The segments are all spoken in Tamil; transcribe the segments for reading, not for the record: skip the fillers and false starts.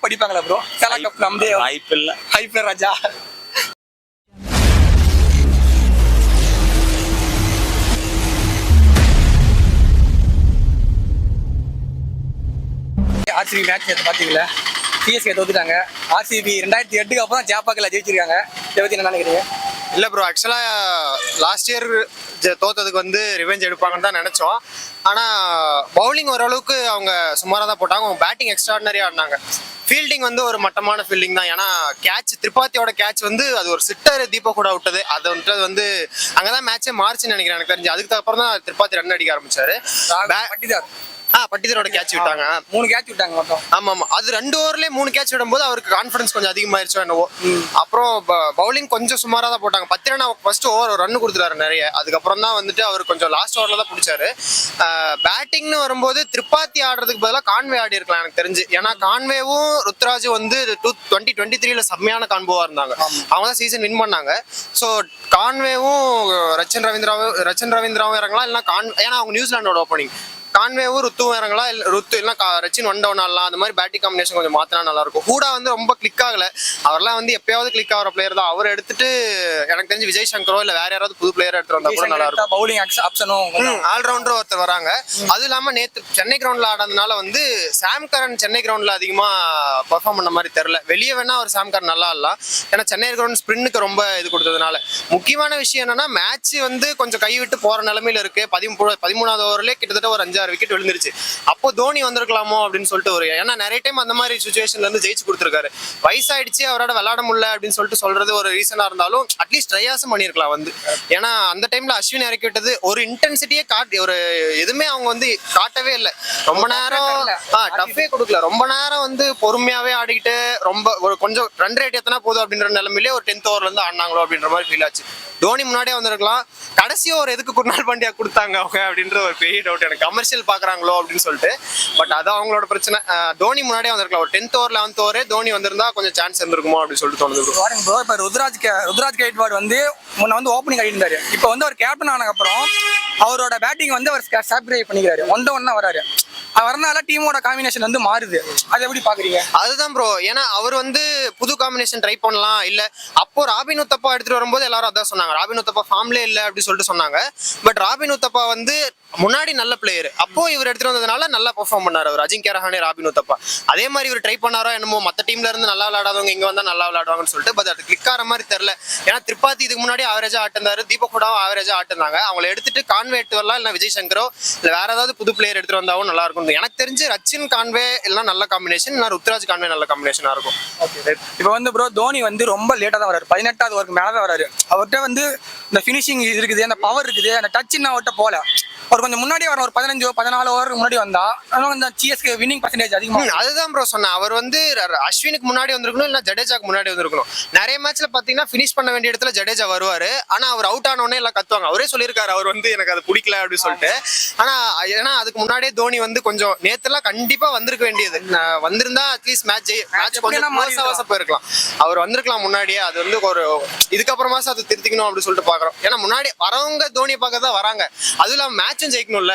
கப் அடிப்பாங்களா ப்ரோ? கேரளா கப் நம்மதே வாய்ப்பில்லை. ஹைப்பர் ராஜா. ஆர்சிபி மேட்ச் நேற்று பார்த்தீங்களா? சிஎஸ்கே தோத்துட்டாங்க. ஆர்சிபி 2008 அப்புறம் ஜாப்பாக்கில் ஜெயிச்சிருக்காங்க. இதை பற்றி என்ன நினைக்கிறீங்க? இல்லை ப்ரோ, ஆக்சுவலாக லாஸ்ட் இயர் தோத்ததுக்கு வந்து ரிவெஞ்ச் எடுப்பாங்கன்னு தான் நினச்சோம். ஆனால் பவுலிங் ஓரளவுக்கு அவங்க சுமாராக தான் போட்டாங்க. அவங்க பேட்டிங் எக்ஸ்ட்ராடினரியாக ஆடினாங்க. ஃபீல்டிங் வந்து ஒரு மட்டமான ஃபீல்டிங் தான். ஏன்னா திரிபாத்தியோட கேட்ச் வந்து அது ஒரு சிட்டர் தீபக் கூட விட்டது. அது வந்து அங்கே தான் மேட்சே மார்ச்னு நினைக்கிறேன் எனக்கு தெரிஞ்சு. அதுக்கு அப்புறம் தான் திரிபாத்தி ரன் அடிக்க ஆரம்பிச்சாரு. பட்டிதாரோட கேட்ச் விட்டாங்க. 3 கேட்ச் விட்டாங்க மொத்தம். ஆமா. அது 2 ஓவர்லயே 3 கேட்ச் விடும்போது அவருக்கு கான்ஃபிடன்ஸ் கொஞ்சம் அதிகமாயிருச்சோ என்னவோ. அப்புறம் பவுலிங் கொஞ்சம் சுமாரா தான் போட்டாங்க. 10 ரன் ஃபர்ஸ்ட் ஓவர் ரன் கொடுத்துட்டாரு நிறைய. அதுக்கப்புறம் தான் வந்துட்டு அவர் கொஞ்சம் லாஸ்ட் ஓவர்ல தான் பிடிச்சாரு. பேட்டிங்னு வரும்போது திரிபாத்தி ஆடுறதுக்கு பதிலாக கான்வே ஆடி இருக்கலாம் எனக்கு தெரிஞ்சு. ஏன்னா கான்வேவும் ருத்ராஜும் வந்து 2023ல செம்மையான கான்போவா இருந்தாங்க. அவங்க தான் சீசன் வின் பண்ணாங்க. ஸோ கான்வேவும் ரச்சன் ரவீந்திராவும் இறங்கலாம். இல்லைன்னா ஏன்னா அவங்க நியூசிலாண்டோட ஓப்பனிங். கான்வேவும் ருத்துவும் இறங்கலாம். ருத்து இல்லைன்னா ரச்சின் ஒன் டவுன் ஆடலாம். அந்த மாதிரி பேட்டிங் காம்பினேஷன் கொஞ்சம் மாத்தினா நல்லா இருக்கும். ஹூடா வந்து ரொம்ப கிளிக் ஆகல. அவர்லாம் வந்து எப்பயாவது கிளிக் ஆகிற பிளேயர் தான். அவர் எடுத்துட்டு எனக்கு தெரிஞ்சு விஜய் சங்கரோ இல்லை வேற யாராவது புது பிளேயர் எடுத்துட்டு வந்தா கூட நல்லா இருக்கும். பவுலிங் ஆப்ஷனும் ஆல்ரவுண்டர் ஒருத்தர் வராங்க. அது இல்லாம நேற்று சென்னை கிரவுண்ட்ல ஆடுறதுனால வந்து சாம் கரன் சென்னை கிரவுண்ட்ல அதிகமா பெர்ஃபார்ம் பண்ண மாதிரி தெரியல. வெளியே வேணா அவர் சாம் கரன் நல்லா ஆடலாம். ஏன்னா சென்னை கிரவுண்ட் ஸ்பின்னுக்கு ரொம்ப இது கொடுத்ததுனால. முக்கியமான விஷயம் என்னன்னா மேட்ச் வந்து கொஞ்சம் கைவிட்டு போற நிலைமையில இருக்கு. 13வது ஓவர்லேயே கிட்டத்தட்ட ஒரு 5-6 விக்கெட் விழுந்துருச்சு. அப்போ தோனி வந்திருக்கலாமோ அப்படின்னு சொல்லிட்டு ஏன்னா நிறைய டைம் அந்த மாதிரி சுச்சுவேஷன்ல இருந்து ஜெயிச்சு கொடுத்துருக்காரு. வயசாயிடுச்சு அவரோட விளையாட முடியல அப்படின்னு சொல்லிட்டு சொல்றது ஒரு ரீசனா இருந்தாலும் அட்லீஸ்ட் ட்ரையாசும் பண்ணிருக்கலாம் வந்து. ஏன்னா அந்த டைம்ல அஸ்வின் இறக்கி விட்டது ஒரு இன்டென்சிட்டியே ஒரு எதுவுமே அவங்க வந்து காட்டவே இல்லை. ரொம்ப நேரம் டஃபே கொடுக்கல. ரொம்ப நேரம் வந்து பொறுமையாவே ஆடிக்கிட்டு ரொம்ப ஒரு கொஞ்சம் ரன் ரேட் எத்தனா போதும் அப்படின்ற நிலைமையிலே ஒரு 10th ஓவர்ல இருந்து ஆடினாங்களோ அப்படின்ற மாதிரி ஃபீல் ஆச்சு. தோனி முன்னாடியே வந்திருக்கலாம். கடைசியோ ஒரு எதுக்கு குர்னால் பாண்டியா கொடுத்தாங்க அவங்க அப்படின்ற ஒரு பெரிய டவுட் எனக்கு. கமர்ஷியல் பாக்குறாங்களோ அப்படின்னு சொல்லிட்டு. பட் அது அவங்களோட பிரச்சனை. தோனி முன்னாடியே வந்திருக்கலாம். ஒரு 10th ஓவர் 11th ஓவரே தோனி வந்திருந்தா கொஞ்சம் சான்ஸ் இருந்திருக்குமோ அப்படின்னு சொல்லிட்டு தோணுது. இப்போ ருத்ராஜ் கைட்வாட் வந்து முன்ன வந்து ஓப்பனிங் ஆடி இருந்தாரு. இப்போ வந்து அவர் கேப்டன் ஆனதுக்கு அப்புறம் அவரோட பேட்டிங் வந்து அவர் சாக்ரிஃபைஸ் பண்ணிக்கிறாரு. 1-1 வராரு. வரனால டீமோட காம்பினேஷன் வந்து மாறுது. அதை எப்படி பாக்குறீங்க? அதுதான் ப்ரோ. ஏன்னா அவர் வந்து புது காம்பினேஷன் ட்ரை பண்ணலாம். இல்ல அப்போ ராபின் உத்தப்பா எடுத்துட்டு வரும்போது எல்லாரும் அதான் சொன்னாங்க. ராபின் உத்தப்பா ஃபார்ம்லே இல்லை அப்படின்னு சொல்லிட்டு சொன்னாங்க. பட் ராபின் உத்தப்பா வந்து முன்னாடி நல்ல பிளேயர். அப்போ இவர் எடுத்துட்டு வந்ததுனால நல்லா பெர்ஃபார்ம் பண்ணாரு அவர். அஜிங்கிய ரஹானே ராபின் உத்தப்பா அதே மாதிரி இவர் ட்ரை பண்ணாரோ என்னமோ. மற்ற டீம்ல இருந்து நல்லா விளையாடாதவங்க இங்க வந்தா நல்லா விளையாடுவாங்கன்னு சொல்லிட்டு. பட் அது கிளிக் ஆகிற மாதிரி தெரியல. ஏன்னா திரிபாத்தி இதுக்கு முன்னாடி ஆவரேஜா ஆட்டிருந்தாரு. தீபக் கூடாவும் ஆவரேஜா ஆட்டிருந்தாங்க. அவங்களை எடுத்துட்டு கான்வே எடுத்து வரலாம். இல்லை விஜய் சங்கரோ இல்லை வேற ஏதாவது புது பிளேயர் எடுத்துட்டு வந்தாவும் நல்லா இருக்கும். எனக்கு தெரிஞ்சு ரச்சின் கான்வே எல்லாம் நல்ல காம்பினேஷன். இல்லை ருத்ராஜ் கான்வே நல்ல காம்பினேஷனா இருக்கும். இப்போ வந்து ப்ரோ தோனி வந்து ரொம்ப லேட்டாக தான் வராரு. 18வது ஓவருக்கு மேலே தான் வராரு. அவர்கிட்ட வந்து இந்த ஃபினிஷிங் இருக்குது, அந்த பவர் இருக்குது, அந்த டச் இன்னும் அவர்கிட்ட போல. அவர் கொஞ்சம் முன்னாடியே வர ஒரு 15-14 ஓவருக்கு முன்னாடி வந்தா அந்த சிஎஸ்கே வின்னிங் பர்சன்டேஜ் அதிகமாக. அதுதான் ப்ரோ சொன்னேன். அவர் வந்து அஸ்வினுக்கு முன்னாடி வந்திருக்கணும். இல்லை ஜடேஜாக்கு முன்னாடி வந்திருக்கணும். நிறைய மேட்ச்ல பாத்தீங்கன்னா ஃபினிஷ் பண்ண வேண்டிய இடத்துல ஜடேஜா வருவாரு. ஆனா அவர் அவுட் ஆனோடனே எல்லாம் கத்துவாங்க. அவரே சொல்லியிருக்காரு அவர் வந்து எனக்கு அது பிடிக்கல அப்படின்னு சொல்லிட்டு. ஆனா ஏன்னா அதுக்கு முன்னாடியே தோனி வந்து கொஞ்சம் நேத்துலாம் கண்டிப்பா வந்திருக்க வேண்டியது. வந்திருந்தா அட்லீஸ்ட் மேட்ச் கொஞ்சம் போயிருக்கலாம். அவர் வந்திருக்கலாம் முன்னாடியே. அது வந்து ஒரு இதுக்கப்புறமா அதை திருத்திக்கணும் அப்படின்னு சொல்லிட்டு பாக்குறோம். ஏன்னா முன்னாடி வரவங்க தோனியை பார்க்க தான் வராங்க. அதுவும் இல்லாம மேட்சும் ஜெயிக்கணும்ல.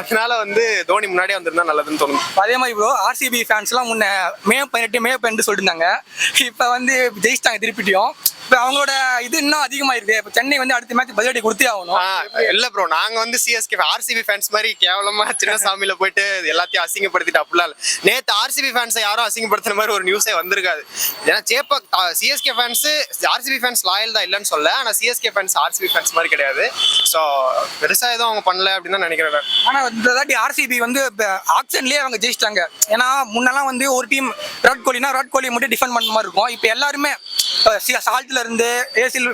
அதனால வந்து தோனி முன்னாடியே வந்திருந்தா நல்லதுன்னு தோணும். அதே மாதிரி ப்ரோ ஆர்சிபி ஃபேன்ஸ் எல்லாம் முன்ன மே 18 சொல்லிட்டு இருந்தாங்க. இப்ப வந்து ஜெயிச்சிட்டாங்க திருப்பிட்டியும். இப்போ அவங்களோட இது இன்னும் அதிகமாயிருக்கு. இப்போ சென்னை வந்து அடுத்த மேட்ச் பதிலடி கொடுத்தே ஆகணும். இல்ல ப்ரோ, நாங்க வந்து சிஎஸ்கே ஆர்சிபி ஃபேன்ஸ் மாதிரி கேவலமா சின்ன சாமியில போயிட்டு எல்லாத்தையும் அசிங்கப்படுத்திட்டு அப்படிலாம். நேத்து ஆர்சிபி ஃபேன்ஸை யாரும் அசிங்கப்படுத்துற மாதிரி ஒரு நியூஸே வந்திருக்காது. ஏன்னா CSK fans RCB fans loyal தான் இல்லைன்னு சொல்ல. ஆனா சிஎஸ்கே ஃபேன்ஸ் ஆர்சிபி ஃபேன்ஸ் மாதிரி கிடையாது. ஸோ பெருசா எதுவும் அவங்க பண்ணல அப்படின்னு தான் நினைக்கிறேன். ஆனா இந்த தாட்டி ஆர்சிபி வந்து ஆக்ஷன்லயே அவங்க ஜெயிச்சிட்டாங்க. ஏன்னா முன்னெல்லாம் வந்து ஒரு டீம் விராட் கோலி மட்டும் டிஃபெண்ட் பண்ண மாதிரி இருக்கும். இப்போ எல்லாருமே சால்ட்ல இருந்து ஏசில்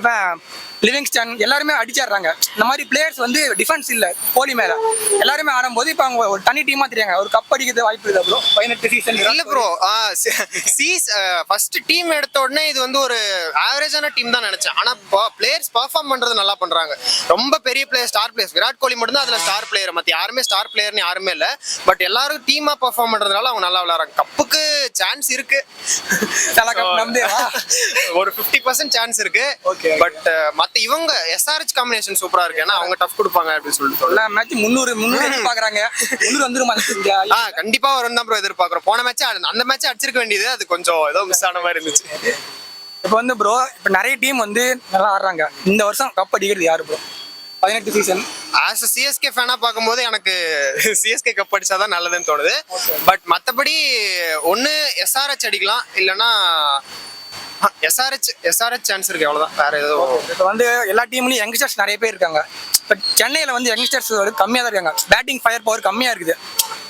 லிவிங்ஸ்டன் எல்லாருமே அடிச்சிடுறாங்க. இந்த மாதிரி பிளேயர்ஸ் வந்து டிஃபென்ஸ் இல்லை கோலி மேல எல்லாருமே ஆடும்போது இப்போ அவங்க ஒரு தனி டீமா தெரியாங்க. ஒரு கப் அடிக்கிறது வாய்ப்பு இல்லை ப்ரோ 18 சீசன். இல்ல ப்ரோ, ஃபர்ஸ்ட் டீம் எடுத்த உடனே இது வந்து ஒரு ஆவரேஜான டீம் தான் நினைச்சேன். ஆனா பிளேயர்ஸ் பெர்ஃபார்ம் பண்றது நல்லா பண்றாங்க. ரொம்ப பெரிய player star players Virat Kohli மட்டும் தான் அதுல ஸ்டார் பிளேயர். மத்த யாருமே ஸ்டார் பிளேயர்னு யாருமே இல்ல. பட் எல்லாரும் டீமா பெர்ஃபார்ம் பண்றதுனால அவங்க நல்லா விளையாடுறாங்க. கப்புக்கு சான்ஸ் இருக்கு. ஒரு 50% சான்ஸ் இருக்கு. பட் மத்த இவங்க SRH காம்பினேஷன் சூப்பரா இருக்கு. ஏன்னா அவங்க டஃப் கொடுப்பாங்க அப்படின்னு சொல்லிட்டு எல்லா மேட்ச் 300 பாக்குறாங்க. 300 வந்துருமா? கண்டிப்பா வரும் தான் ப்ரோ எதிர்பார்க்குறோம். போன மேட்ச் அந்த மேட்ச் அடிச்சிருக்க வேண்டியது, அது கொஞ்சம் ஏதோ மிஸ் ஆன மாதிரி இருந்துச்சு. இப்போ வந்து ப்ரோ இப்போ நிறைய டீம் வந்து நல்லா ஆடுறாங்க. இந்த வருஷம் கப் அடிக்கிறது யாரு bro? 18 season as a CSK ஃபேனா பார்க்கும்போது எனக்கு சிஎஸ்கே கப் அடிச்சாதான் நல்லதுன்னு தோணுது. பட் மற்றபடி ஒன்று SRH அடிக்கலாம், இல்லைன்னா SRH சான்ஸ் இருக்கு, அவ்வளோதான். வேற ஏதோ இப்போ வந்து எல்லா டீம்லயும் யங்ஸ்டர்ஸ் நிறைய பேர் இருக்காங்க. இப்போ சென்னையில் வந்து யங்ஸ்டர்ஸ் கம்மியாக தான் இருக்காங்க. பேட்டிங் ஃபயர் பவர் கம்மியாக இருக்குது.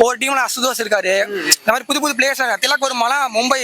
ஒரு டீம்ல அசுதோஸ் இருக்காரு. இந்த மாதிரி புது புது பிளேயர்ஸ் திலக் வர்மாலாம் மும்பை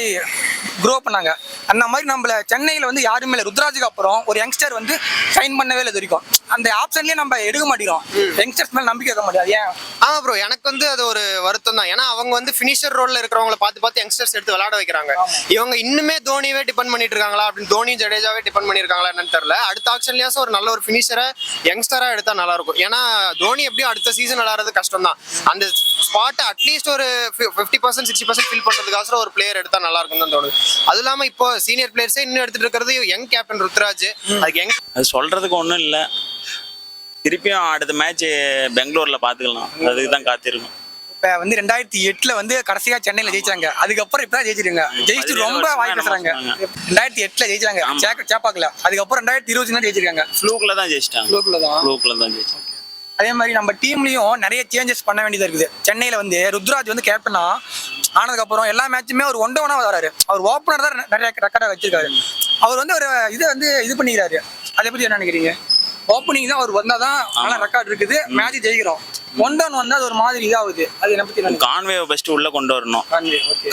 க்ரோ பண்ணாங்க. அந்த மாதிரி நம்மள சென்னையில் வந்து யாருமே இல்லை. ருத்ராஜுக்கு அப்புறம் ஒரு யங்ஸ்டர் வந்து சைன் பண்ணவே இல்லை வரைக்கும். அந்த ஆப்ஷன்லேயே நம்ம எடுக்க மாட்டேங்கிறோம். யங்ஸ்டர்ஸ் மேலே நம்பிக்கை வைக்க முடியாது. ஏன்? ஆமா ப்ரோ, எனக்கு வந்து அது ஒரு வருத்தம் தான். ஏன்னா அவங்க வந்து ஃபினிஷர் ரோல்ல இருக்கிறவங்கள பார்த்து யங்ஸ்டர்ஸ் எடுத்து விளையாட வைக்கிறாங்க. இவங்க இன்னுமே தோனியவே டிபெண்ட் பண்ணிட்டு இருக்காங்களா அப்படின்னு, தோனி ஜடேஜாவே டிபெண்ட் பண்ணிருக்காங்களா என்னன்னு தெரியல. அடுத்த ஆக்ஷன்லயாச்சும் ஒரு நல்ல ஒரு ஃபினிஷரை யங்ஸ்டரா எடுத்தா நல்லா இருக்கும். ஏன்னா தோனி எப்படியும் அடுத்த சீசன் விளையாடுறது கஷ்டம் தான். அந்த ஸ்பாட்டை அட்லீஸ்ட் ஒரு 50% 60% ஃபில் பண்றதுக்காக ஒரு பிளேயர் எடுத்தா நல்லா இருக்கும் தான் தோணுது. அது இல்லாம இப்போ சீனியர் பிளேயர்ஸே இன்னும் எடுத்துட்டு இருக்கிறது யங் கேப்டன் ருத்ராஜ். அது சொல்றதுக்கு ஒன்றும் இல்லை. திருப்பியும் அடுத்த மேட்ச் பெங்களூர்ல பாத்துக்கலாம், அதுக்கு தான் காத்திருக்கும். இப்போ வந்து 2008 வந்து கடைசியா சென்னையில ஜெயிச்சாங்க. அதுக்கப்புறம் இப்பதான் ஜெயிச்சிருங்க. ஜெயிச்சு ரொம்ப வாய் பேசுறாங்க. 2008 ஜெயிச்சாங்க சேப்பாக்கல. அதுக்கப்புறம் 2020 ஜெயிச்சிருக்காங்க. ஃப்ளூக்ல தான் ஜெயிச்சிட்டாங்க. ஃப்ளூக்ல தான் ஜெயிச்சாங்க. அதே மாதிரி நம்ம டீம்லயும் நிறைய சேஞ்சஸ் பண்ண வேண்டியதா இருக்குது. சென்னையில வந்து ருத்ராஜ் வந்து கேப்டனா ஆனதுக்கு அப்புறம் எல்லா மேட்சுமே ஒரு 1-1 வராரு. அவர் ஓப்பனர் தான் நிறைய ரெக்கார்டா வச்சிருக்காரு. அவர் வந்து ஒரு இதை வந்து இது பண்ணிக்கிறாரு. அதை பத்தி என்ன நினைக்கிறீங்க? ஓப்பனிங் தான் அவர் வந்தாதான் நல்லா ரெக்கார்ட் இருக்குது, மேட்ச் ஜெயிக்கிறோம். 1-1 வந்தா அது ஒரு மாதிரி இதாகுது. அது என்ன பத்தி? கான்வே பெஸ்ட் உள்ள கொண்டு வரணும்.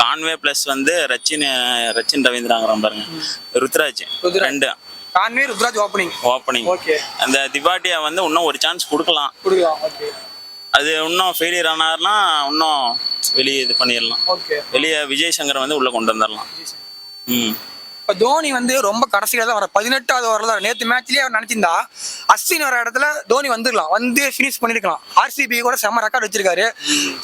கான்வே பிளஸ் வந்து ரச்சின் ரவீந்திராங்கிறான் பாருங்க, ருத்ராஜ் ரெண்டு. Conway Ruturaj opening. ஓகே. அந்த திவாட்டியா வந்து இன்னும் ஒரு சான்ஸ் கொடுக்கலாம். ஓகே. அது இன்னும் ஃபெயிலியர் ஆனார்னா இன்னும் வெளியே இது பண்ணிடலாம். ஓகே. வெளியே விஜய் சங்கர் வந்து உள்ள கொண்டு வந்துடலாம். இப்போ தோனி வந்து ரொம்ப கடைசியில தான் வர 18வது ஓவர்ல தான். நேற்று மேட்ச்லயே அவர் நினைச்சிருந்தா அஸ்வின் வர இடத்துல தோனி வந்துடலாம், வந்து ஃபினிஷ் பண்ணிருக்கலாம். RCB கூட செம ரெக்கார்ட் வச்சிருக்காரு,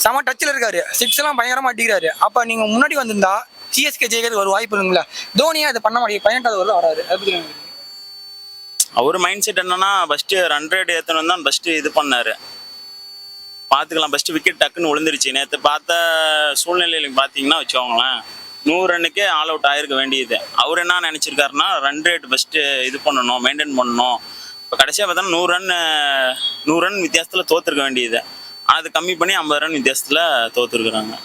செம டச்சில் இருக்காரு, 6 எல்லாம் பயங்கரமா அடிக்கிறாரு. அப்ப நீங்க முன்னாடி வந்திருந்தா சிஎஸ்கே ஜெயிக்கிறதுக்கு ஒரு வாய்ப்பு இருக்குங்களா? தோனியா அது பண்ண மாட்டேங்குது. 18வது ஓவர்ல வராரு. அவர் மைண்ட் செட் என்னன்னா ஃபர்ஸ்ட் ரன் ரேட் ஏற்றணும் தான் ஃபர்ஸ்ட் இது பண்ணாரு. பார்த்துக்கலாம், ஃபர்ஸ்ட் விக்கெட் டக்குன்னு விழுந்துருச்சு. நேற்று பார்த்த சூழ்நிலையில பார்த்தீங்கன்னா வச்சுக்கோங்களேன், 100 ரன்னுக்கே ஆல் அவுட் ஆயிருக்க வேண்டியது. அவர் என்ன நினச்சிருக்காருன்னா ரன் ரேட் ஃபர்ஸ்ட் இது பண்ணணும், மெயின்டைன் பண்ணணும். இப்போ கடைசியாக பார்த்தா 100 ரன் வித்தியாசத்தில் தோற்றுருக்க வேண்டியது. அது கம்மி பண்ணி 50 ரன் வித்தியாசத்தில் தோற்றுருக்குறாங்க.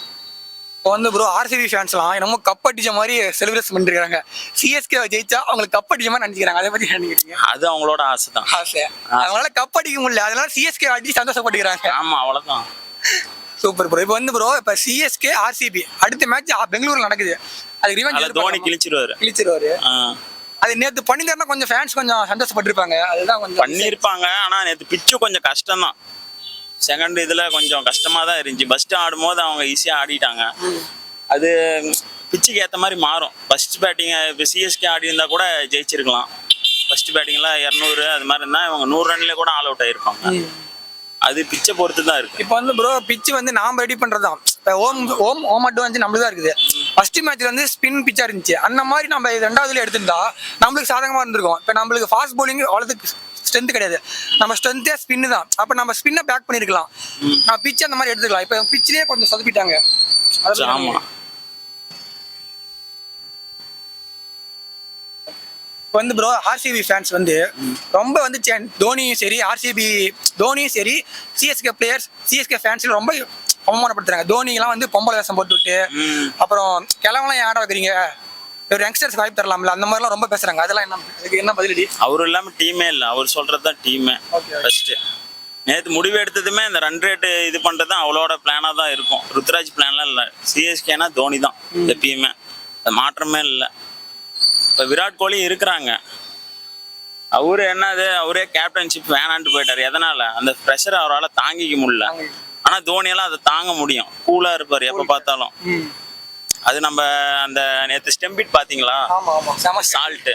இப்போ வந்து ப்ரோ RCB ஃபேன்ஸ்லாம் என்னமோ கப் அடிச்ச மாதிரி செலிப்ரேட் பண்ணிருக்காங்க. சிஎஸ்கே ஜெயிச்சா அவங்களுக்கு கப் அடிச்ச மாதிரி நினைக்கிறாங்க. அதை பத்தி நினைக்கிறீங்க? அது அவங்களோட ஆசை தான். அவங்களால கப் அடிக்க முடியல, அதனால சிஎஸ்கே அடிச்சு சந்தோஷப்பட்டுக்கிறாங்க. ஆமா, அவ்வளவுதான். Super bro. இப்போ வந்து ப்ரோ இப்போ சிஎஸ்கே RCB அடுத்த மேட்ச் பெங்களூர்ல நடக்குது. அது ரிவெஞ்ச் தோனி கிழிச்சிருவாரு. அது நேத்து பண்ணிருந்தா கொஞ்சம் ஃபேன்ஸ் கொஞ்சம் சந்தோஷப்பட்டிருப்பாங்க. அதுதான் கொஞ்சம் பண்ணிருப்பாங்க. ஆனா நேத்து பிச்சு கொஞ்சம் கஷ்டம் தான். செகண்ட் இதுல கொஞ்சம் கஷ்டமா தான் இருந்துச்சு. ஃபர்ஸ்ட் ஆடும்போது அவங்க ஈஸியா ஆடிட்டாங்க. அது பிச்சுக்கு ஏற்ற மாதிரி மாறும். ஃபர்ஸ்ட் பேட்டிங் இப்போ சிஎஸ்கே ஆடி இருந்தா கூட ஜெயிச்சிருக்கலாம். ஃபர்ஸ்ட் பேட்டிங்ல 200 அது மாதிரி இருந்தா இவங்க 100 ரன்ல கூட ஆல் அவுட் ஆயிருப்பாங்க. அது பிச்சை பொறுத்து தான் இருக்கு. இப்போ வந்து ப்ரோ பிச்சு வந்து நாம ரெடி பண்றதுதான். இப்போ ஓம் அட்வான்ஸ் நம்மளுக்கு தான் இருக்குது. ஃபர்ஸ்ட் மேட்ச்ல வந்து ஸ்பின் பிச்சா இருந்துச்சு. அந்த மாதிரி நம்ம 2வதுல எடுத்திருந்தா நம்மளுக்கு சாதகமா இருந்திருக்கும். இப்போ நம்மளுக்கு ஃபாஸ்ட் பவுலிங் அவ்வளோதுக்கு ஸ்ட்ரென்த் கிடையாது. நம்ம ஸ்ட்ரென்த்தே ஸ்பின்னு தான். அப்போ நம்ம ஸ்பின்னை பேக் பண்ணிருக்கலாம். நம்ம பிச்சு அந்த மாதிரி எடுத்துக்கலாம். இப்போ பிச்சிலேயே கொஞ்சம் சொதப்பிட்டாங்க. ஆமா. இப்போ வந்து ப்ரோ RCB ஃபேன்ஸ் வந்து ரொம்ப வந்து தோனியும் சரி சிஎஸ்கே பிளேயர்ஸ் சிஎஸ்கே ஃபேன்ஸ்ல ரொம்ப அவமானப்படுத்துறாங்க. தோனிலாம் வந்து பொம்பளை வேஷம் போட்டு விட்டு அப்புறம் கிழவெல்லாம் ஆட வைக்கிறீங்க, ஒரு யங்ஸ்டர்ஸ் வாய்ப்பு தரலாம்ல, அந்த மாதிரிலாம் ரொம்ப பேசுறாங்க. அதெல்லாம் என்ன பதிலடி? அவரு இல்லாம டீமே இல்லை. அவர் சொல்றதுதான் டீமே. ஃபர்ஸ்ட் நேற்று முடிவு எடுத்ததுமே இந்த ரன் ரேட்டு இது பண்றது அவளோட பிளானா தான் இருக்கும். ருத்ராஜ் பிளான்லாம் இல்லை. சிஎஸ்கேனா தோனி தான் எப்பயுமே, அது மாற்றமே இல்லை. இப்போ விராட் கோலி இருக்கிறாங்க. அவரு என்னது, அவரே கேப்டன்ஷிப் வேணான்ட்டு போயிட்டாரு. எதனால? அந்த ப்ரெஷரை அவரால் தாங்கிக்க முடியல. ஆனா தோனியெல்லாம் அதை தாங்க முடியும். கூலா இருப்பாரு எப்ப பார்த்தாலும். அது நம்ம அந்த நேற்று ஸ்டெம்பிட் பாத்தீங்களா, சால்ட்,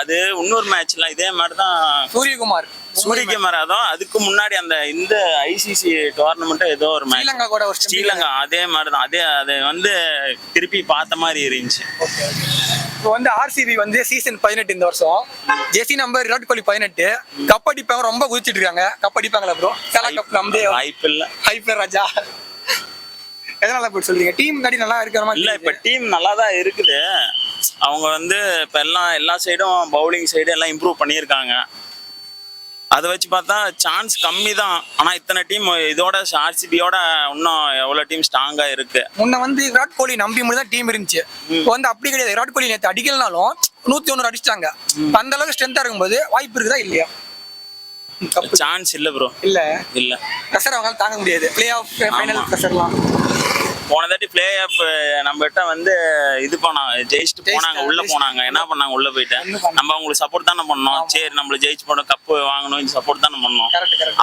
அது இன்னொரு மேட்ச்லாம் இதே மாதிரிதான். சூரியகுமார் அதுவும் அதுக்கு முன்னாடி அந்த இந்த ICC டோர்னமெண்ட் ஏதோ ஒரு மேட்ச் ஸ்ரீலங்கா அதே மாதிரிதான். அது வந்து திருப்பி பார்த்த மாதிரி இருந்துச்சு. இப்போ வந்து ஆர்சிபி வந்து சீசன் 18 இந்த வருஷம், jersey number Virat Kohli 18, cup அடிப்பாங்க, ரொம்ப குதிச்சிட்டு இருக்காங்க. கப் அடிப்பாங்களா ப்ரோ? கலா கப் நம்மதே வாய்ப்பு இல்ல. ஹைப்பர் ராஜா. எதனால போய் சொல்றீங்க? டீம் கடி நல்லா இருக்கிற மாதிரி இல்ல இப்ப டீம் நல்லா தான் இருக்குது. அவங்க வந்து இப்ப எல்லா சைடும் பவுலிங் சைடு எல்லாம் இம்ப்ரூவ் பண்ணியிருக்காங்க. அதை வச்சு பார்த்தா சான்ஸ் கம்மி தான். ஆனா இத்தனை டீம் இதோட ஆர்சிபியோட இன்னும் எவ்வளவு டீம் ஸ்ட்ராங்கா இருக்கு. முன்ன வந்து விராட் கோலி நம்பி மட்டும் டீம் இருந்துச்சு. இப்போ வந்து அப்படி கிடையாது. விராட் கோலி நேற்று அடிக்கலனாலும் 101 அடிச்சிட்டாங்க. அந்த அளவுக்கு ஸ்ட்ரென்த்தா இருக்கும்போது வாய்ப்பு இருக்குதா இல்லையா? சான்ஸ் இல்ல ப்ரோ. இல்ல ப்ரெஷர் அவங்களால தாங்க முடியாது. பிளே ஆஃப் ஃபைனல் ப்ரெஷர்லாம். போன தாட்டி பிளே ஆஃப் நம்மகிட்ட வந்து இது பண்ணாங்க, ஜெயிச்சுட்டு போனாங்க, உள்ள போனாங்க. என்ன பண்ணாங்க? உள்ள போயிட்டு நம்ம அவங்களுக்கு சப்போர்ட் தானே பண்ணோம். சரி நம்மள ஜெயிச்சு போனோம், கப்பு வாங்கணும், சப்போர்ட் தானே பண்ணோம்.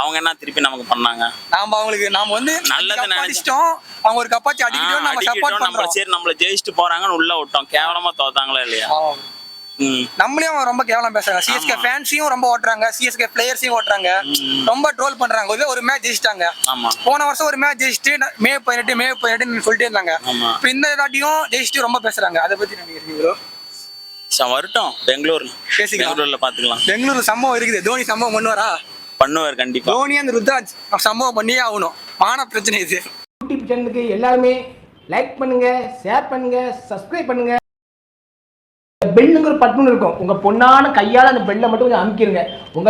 அவங்க என்ன திருப்பி நமக்கு பண்ணாங்க? நாம வந்து நல்லது நினைச்சிட்டோம். அவங்க ஒரு கப்பாச்சி அடிக்கிட்டோம், நம்ம சப்போர்ட் பண்றோம். சரி நம்மள ஜெயிச்சுட்டு போறாங்கன்னு உள்ள விட்டோம். கேவலமா தோத்தாங்களா இல்லையா? நம்மளே ரொம்ப கேவலம் பேசுறாங்க. சிஎஸ்கே ஃபேன்ஸையும் ரொம்ப ஓட்டுறாங்க, சிஎஸ்கே பிளேயர்ஸையும் ஓட்டுறாங்க, ரொம்ப ட்ரோல் பண்றாங்க. ஒரு மேட்ச் ஜெயிச்சிட்டாங்க. போன வருஷம் ஒரு மேட்ச் ஜெயிச்சுட்டு மே 18 சொல்லிட்டே இருந்தாங்க. இப்போ இந்த தாட்டியும் ஜெயிச்சுட்டு ரொம்ப பேசுறாங்க. அதை பத்தி நினைக்கிறீங்க? வரட்டும், பெங்களூர்ல பாத்துக்கலாம். பெங்களூர் சம்பவம் இருக்குது. தோனி சம்பவம் பண்ணுவார் கண்டிப்பா. தோனி அந்த ருத்ராஜ் சம்பவம் பண்ணியே ஆகணும். மான பிரச்சனை இது. யூடியூப் சேனலுக்கு எல்லாருமே லைக் பண்ணுங்க, ஷேர் பண்ணுங்க, சப்ஸ்கிரைப் பண்ணுங்க. பெல்லுங்கிற பட்டன் இருக்கும். உங்க பொண்ணான கையால அந்த பெல்லை மட்டும் கொஞ்சம் அமுக்கிருங்க. உங்க